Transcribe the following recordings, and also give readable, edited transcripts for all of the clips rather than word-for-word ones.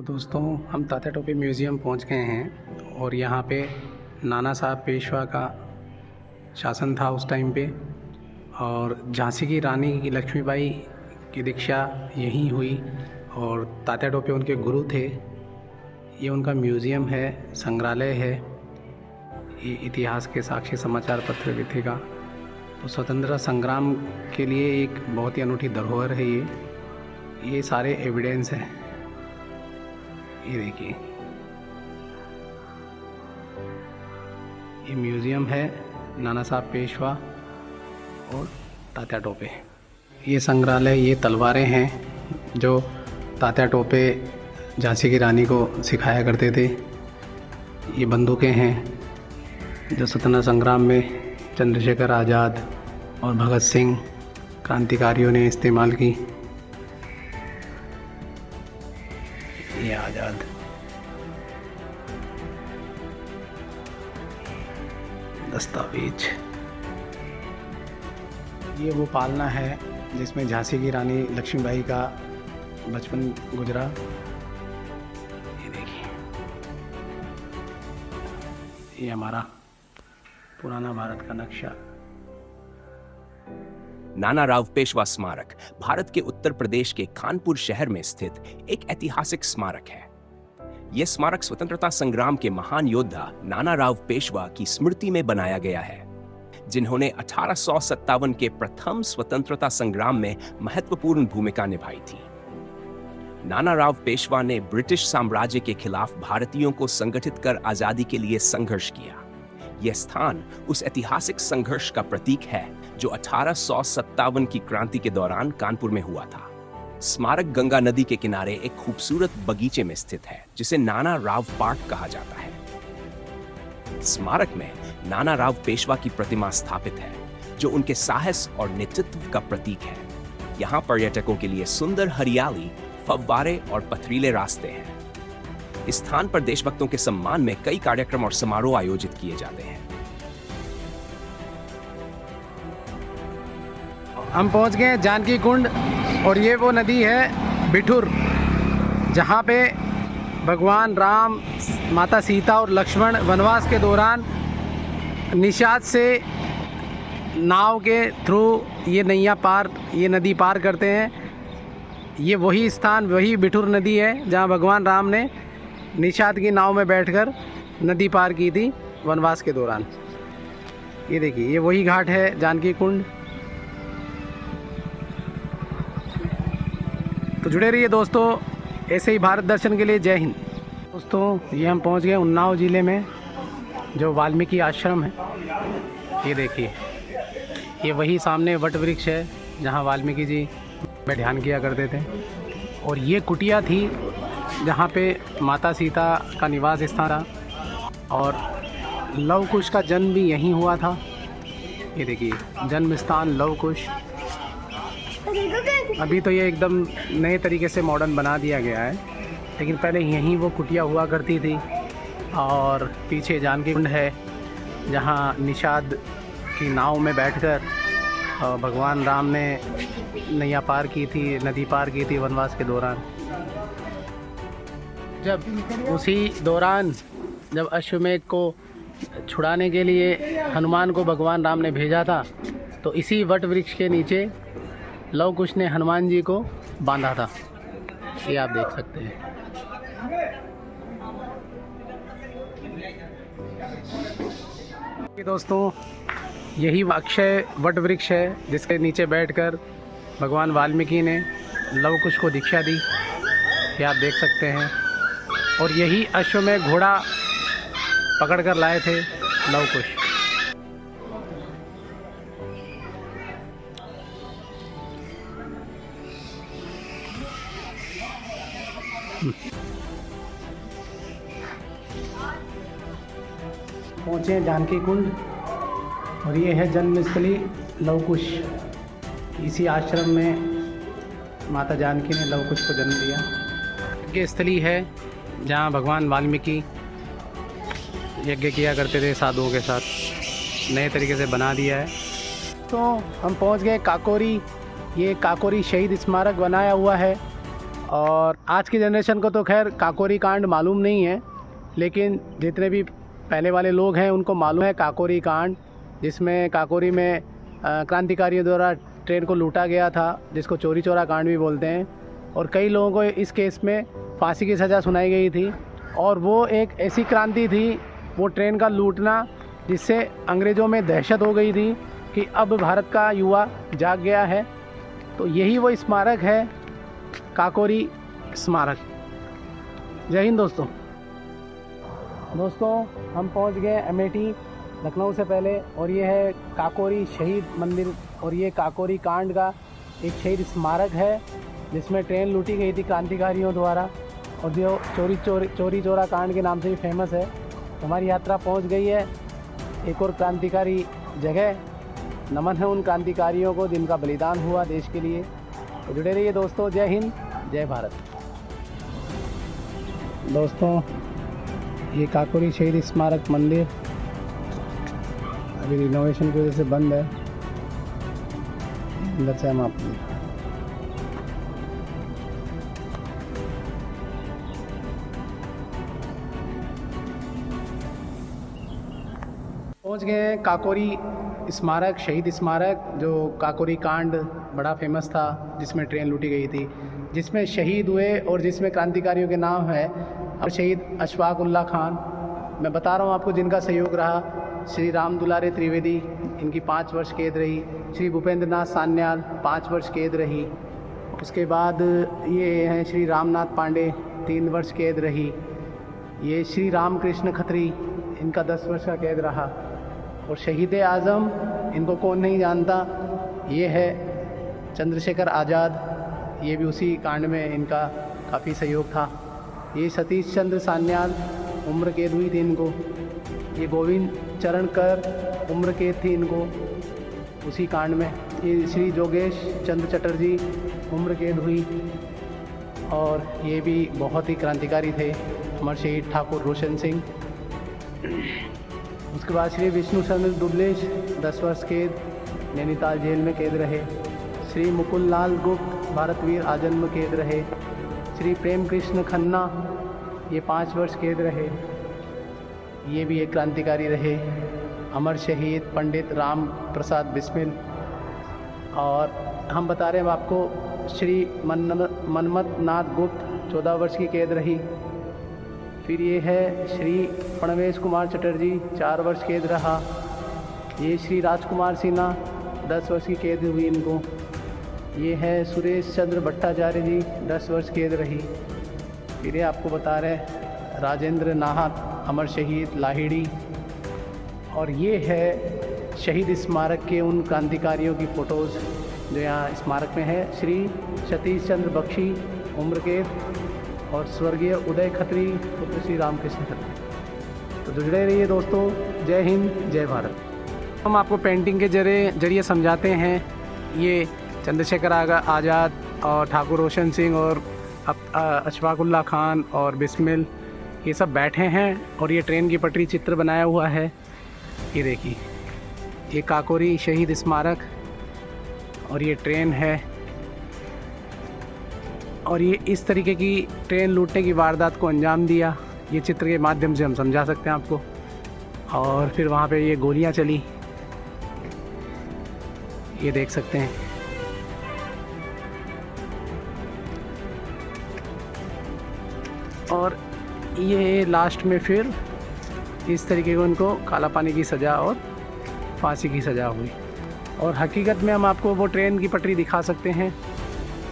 दोस्तों हम तात्या टोपे म्यूज़ियम पहुंच गए हैं और यहाँ पे नाना साहब पेशवा का शासन था उस टाइम पे, और झांसी की रानी की लक्ष्मीबाई की दीक्षा यहीं हुई और तात्या टोपे उनके गुरु थे। ये उनका म्यूज़ियम है, संग्रहालय है, ये इतिहास के साक्षी समाचार पत्र लिखेगा। तो स्वतंत्रता संग्राम के लिए एक बहुत ही अनूठी धरोहर है ये सारे एविडेंस हैं। ये देखिए, ये म्यूज़ियम है नाना साहब पेशवा और तात्या टोपे। ये संग्रहालय, ये तलवारें हैं जो तात्या टोपे झांसी की रानी को सिखाया करते थे। ये बंदूकें हैं जो स्वतंत्रता संग्राम में चंद्रशेखर आज़ाद और भगत सिंह क्रांतिकारियों ने इस्तेमाल की। ये आज़ाद दस्तावेज, ये वो पालना है जिसमें झांसी की रानी लक्ष्मीबाई का बचपन गुजरा। ये देखिए, ये हमारा पुराना भारत का नक्शा। नाना राव पेशवा स्मारक भारत के उत्तर प्रदेश के कानपुर शहर में स्थित एक ऐतिहासिक स्मारक है। यह स्मारक स्वतंत्रता संग्राम के महान योद्धा नाना राव पेशवा की स्मृति में बनाया गया है, जिन्होंने 1857 के प्रथम स्वतंत्रता संग्राम में महत्वपूर्ण भूमिका निभाई थी। नाना राव पेशवा ने ब्रिटिश साम्राज्य के खिलाफ भारतीयों को संगठित कर आजादी के लिए संघर्ष किया। यह स्थान उस ऐतिहासिक संघर्ष का प्रतीक है जो 1857 की क्रांति के दौरान कानपुर में हुआ था। स्मारक गंगा नदी के किनारे एक खूबसूरत बगीचे में स्थित है जिसे नाना राव पार्क कहा जाता है। स्मारक में नाना राव पेशवा की प्रतिमा स्थापित है जो उनके साहस और नेतृत्व का प्रतीक है। यहाँ पर्यटकों के लिए सुंदर हरियाली, फव्वारे और पथरीले रास्ते हैं। इस स्थान पर देशभक्तों के सम्मान में कई कार्यक्रम और समारोह आयोजित किए जाते हैं। हम पहुंच गए जानकी कुंड और ये वो नदी है बिठुर, जहाँ पे भगवान राम, माता सीता और लक्ष्मण वनवास के दौरान निषाद से नाव के थ्रू ये नदी पार करते हैं। ये वही स्थान, वही बिठुर नदी है जहाँ भगवान राम ने निषाद की नाव में बैठकर नदी पार की थी वनवास के दौरान। ये देखिए, ये वही घाट है जानकी कुंड। तो जुड़े रहिए दोस्तों ऐसे ही भारत दर्शन के लिए। जय हिंद। दोस्तों ये हम पहुंच गए उन्नाव ज़िले में, जो वाल्मीकि आश्रम है। ये देखिए, ये वही सामने वट वृक्ष है जहां वाल्मीकि जी में ध्यान किया करते थे। और ये कुटिया थी जहाँ पे माता सीता का निवास स्थान था और लव कुश का जन्म भी यहीं हुआ था। ये देखिए, जन्म स्थान लव कुश। अभी तो ये एकदम नए तरीके से मॉडर्न बना दिया गया है, लेकिन पहले यहीं वो कुटिया हुआ करती थी। और पीछे जानकी कुंड है जहाँ निषाद की नाव में बैठकर भगवान राम ने नैया पार की थी, नदी पार की थी वनवास के दौरान। उसी दौरान जब अश्वमेध को छुड़ाने के लिए हनुमान को भगवान राम ने भेजा था, तो इसी वट वृक्ष के नीचे लव कुश ने हनुमान जी को बांधा था। ये आप देख सकते हैं। दोस्तों यही अक्षय वट वृक्ष है जिसके नीचे बैठकर भगवान वाल्मीकि ने लव कुश को दीक्षा दी। ये आप देख सकते हैं। और यही अश्वमेध घोड़ा पकड़ कर लाए थे लव कुश। पहुँचे हैं जानकी कुंड और ये है जन्मस्थली लव कुश। इसी आश्रम में माता जानकी ने लव कुश को जन्म दिया। यज्ञ स्थली है जहाँ भगवान वाल्मीकि यज्ञ किया करते थे साधुओं के साथ। नए तरीके से बना दिया है। तो हम पहुँच गए काकोरी। ये काकोरी शहीद स्मारक बनाया हुआ है और आज की जनरेशन को तो खैर काकोरी कांड मालूम नहीं है, लेकिन जितने भी पहले वाले लोग हैं उनको मालूम है काकोरी कांड, जिसमें काकोरी में क्रांतिकारियों द्वारा ट्रेन को लूटा गया था, जिसको चोरी चोरा कांड भी बोलते हैं। और कई लोगों को इस केस में फांसी की सज़ा सुनाई गई थी। और वो एक ऐसी क्रांति थी, वो ट्रेन का लूटना, जिससे अंग्रेज़ों में दहशत हो गई थी कि अब भारत का युवा जाग गया है। तो यही वो स्मारक है, काकोरी स्मारक। जय हिंद दोस्तों। हम पहुंच गए अमेठी लखनऊ से पहले, और ये है काकोरी शहीद मंदिर, और ये काकोरी कांड का एक शहीद स्मारक है जिसमें ट्रेन लूटी गई थी क्रांतिकारियों द्वारा, और जो चोरी चोरा कांड के नाम से भी फेमस है। हमारी यात्रा पहुंच गई है एक और क्रांतिकारी जगह। नमन है उन क्रांतिकारियों को जिनका बलिदान हुआ देश के लिए। तो जुड़े रहिए दोस्तों। जय हिंद, जय भारत। दोस्तों, ये काकोरी शहीद स्मारक मंदिर अभी रिनोवेशन की वजह से बंद है। अंदर से हम आपको पहुंच गए हैं काकोरी स्मारक, शहीद स्मारक, जो काकोरी कांड बड़ा फेमस था, जिसमें ट्रेन लूटी गई थी, जिसमें शहीद हुए और जिसमें क्रांतिकारियों के नाम है और शहीद अशफाक उल्लाह खान। मैं बता रहा हूँ आपको जिनका सहयोग रहा। श्री राम दुलारे त्रिवेदी, इनकी 5 वर्ष कैद रही। श्री भूपेंद्र नाथ सान्याल 5 वर्ष कैद रही। उसके बाद ये हैं श्री रामनाथ पांडे, 3 वर्ष कैद रही। ये श्री रामकृष्ण खत्री, इनका 10 वर्ष का कैद रहा। और शहीद आज़म, इनको कौन नहीं जानता, ये है चंद्रशेखर आज़ाद। ये भी उसी कांड में इनका काफ़ी सहयोग था। ये सतीश चंद्र सान्याल, उम्र कैद हुई थी इनको। ये गोविंद चरण कर, उम्र कैद थी इनको उसी कांड में। ये श्री जोगेश चंद्र चटर्जी, उम्र कैद हुई। और ये भी बहुत ही क्रांतिकारी थे, अमर शहीद ठाकुर रोशन सिंह। उसके बाद श्री विष्णु चंद्र दुबलेश, 10 वर्ष कैद, नैनीताल जेल में कैद रहे। श्री मुकुल लाल गुप्त, भारत वीर आजन्म कैद रहे। श्री प्रेम कृष्ण खन्ना, ये 5 वर्ष कैद रहे। ये भी एक क्रांतिकारी रहे। अमर शहीद पंडित राम प्रसाद बिस्मिल। और हम बता रहे हैं आपको श्री मनमथ नाथ गुप्त, 14 वर्ष की कैद रही। फिर ये है श्री प्रणवेश कुमार चटर्जी, 4 वर्ष कैद रहा। ये श्री राजकुमार सिन्हा, 10 वर्ष की कैद हुई इनको। ये है सुरेश चंद्र भट्टाचार्य जी, 10 वर्ष कैद रही। फिर ये आपको बता रहे राजेंद्र नाहक, अमर शहीद लाहिड़ी। और ये है शहीद स्मारक के उन क्रांतिकारियों की फ़ोटोज़ जो यहाँ स्मारक में है। श्री सतीश चंद्र बख्शी, उम्र कैद, और स्वर्गीय उदय खत्री, पुत्र श्री रामकृष्ण खत्री। तो जुड़े रहिए दोस्तों। जय हिंद, जय भारत। हम आपको पेंटिंग के जरिए समझाते हैं। ये चंद्रशेखर आज़ाद और ठाकुर रोशन सिंह और अशफाक उल्लाह खान और बिस्मिल, ये सब बैठे हैं। और ये ट्रेन की पटरी चित्र बनाया हुआ है। ये देखिए, ये काकोरी शहीद स्मारक, और ये ट्रेन है। और ये इस तरीके की ट्रेन लूटने की वारदात को अंजाम दिया। ये चित्र के माध्यम से हम समझा सकते हैं आपको। और फिर वहाँ पे ये गोलियाँ चली, ये देख सकते हैं। और ये लास्ट में फिर इस तरीके को उनको काला पानी की सज़ा और फांसी की सज़ा हुई। और हकीकत में हम आपको वो ट्रेन की पटरी दिखा सकते हैं।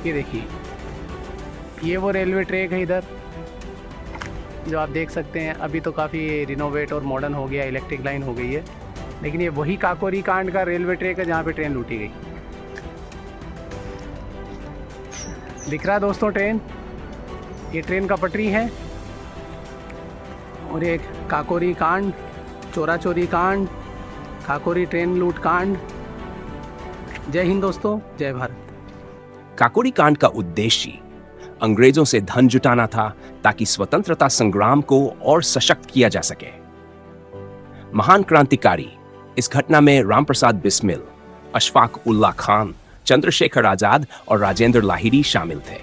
ये देखिए, ये वो रेलवे ट्रैक है इधर, जो आप देख सकते हैं। अभी तो काफ़ी रिनोवेट और मॉडर्न हो गया, इलेक्ट्रिक लाइन हो गई है। लेकिन ये वही काकोरी कांड का रेलवे ट्रैक है जहाँ पे ट्रेन लूटी गई। दिख रहा है दोस्तों ट्रेन, ये ट्रेन का पटरी है। और एक काकोरी कांड, चोरा चोरी कांड, काकोरी ट्रेन लूट कांड। जय हिंद दोस्तों, जय भारत। काकोरी कांड का उद्देश्य अंग्रेजों से धन जुटाना था ताकि स्वतंत्रता संग्राम को और सशक्त किया जा सके। महान क्रांतिकारी इस घटना में रामप्रसाद बिस्मिल, अशफाक उल्लाह खान, चंद्रशेखर आजाद और राजेंद्र लाहिड़ी शामिल थे।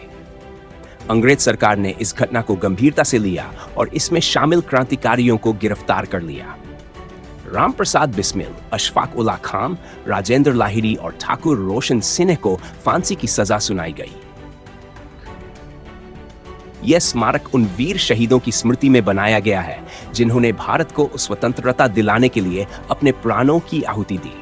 अंग्रेज सरकार ने इस घटना को गंभीरता से लिया और इसमें शामिल क्रांतिकारियों को गिरफ्तार कर लिया। राम प्रसाद बिस्मिल, अशफाक उल्ला खान, राजेंद्र लाहिड़ी और ठाकुर रोशन सिंह को फांसी की सजा सुनाई गई। यह स्मारक उन वीर शहीदों की स्मृति में बनाया गया है जिन्होंने भारत को स्वतंत्रता दिलाने के लिए अपने प्राणों की आहुति दी।